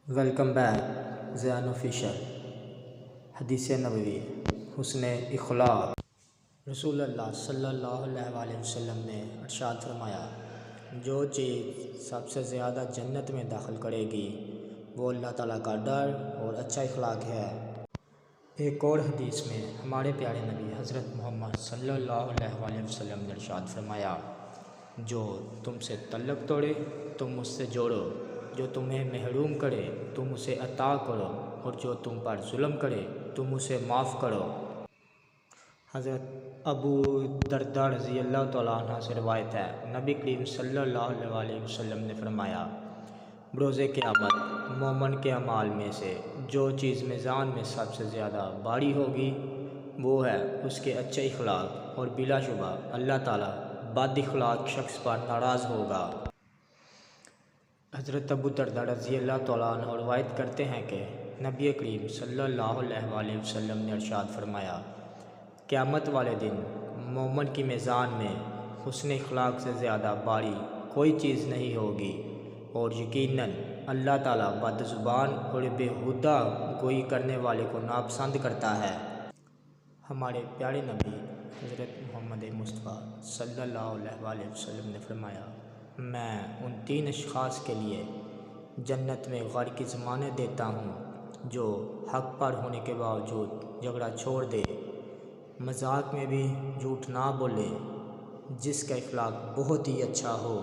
Welcome back Ziyan official. حدیث نبوی حسن اخلاق۔ رسول اللہ صلی اللہ علیہ وسلم نے ارشاد فرمایا، جو چیز سب سے زیادہ جنت میں داخل کرے گی وہ اللہ تعالیٰ کا ڈر اور اچھا اخلاق ہے۔ ایک اور حدیث میں ہمارے پیارے نبی حضرت محمد صلی اللہ علیہ وسلم نے ارشاد فرمایا، جو تم سے تعلق توڑے تم اس سے جوڑو، جو تمہیں محروم کرے تم اسے عطا کرو، اور جو تم پر ظلم کرے تم اسے معاف کرو۔ حضرت ابو درداء رضی اللہ تعالیٰ عنہ سے روایت ہے، نبی کریم صلی اللہ علیہ وسلم نے فرمایا، بروز قیامت مومن کے اعمال میں سے جو چیز میزان میں سب سے زیادہ بھاری ہوگی وہ ہے اس کے اچھے اخلاق، اور بلا شبہ اللہ تعالیٰ بد اخلاق شخص پر ناراض ہوگا۔ حضرت ابو درداء رضی اللہ تعالیٰ عنہ روایت کرتے ہیں کہ نبی کریم صلی اللہ علیہ وسلم نے ارشاد فرمایا، قیامت والے دن مومن کی میزان میں حسن اخلاق سے زیادہ بھاری کوئی چیز نہیں ہوگی، اور یقیناً اللہ تعالیٰ بد زبان اور بیہودہ گوئی کرنے والے کو ناپسند کرتا ہے۔ ہمارے پیارے نبی حضرت محمد مصطفیٰ صلی اللہ علیہ وسلم نے فرمایا، میں ان 3 اشخاص کے لیے جنت میں غار کی ضمانت دیتا ہوں، جو حق پر ہونے کے باوجود جھگڑا چھوڑ دے، مذاق میں بھی جھوٹ نہ بولے، جس کا اخلاق بہت ہی اچھا ہو۔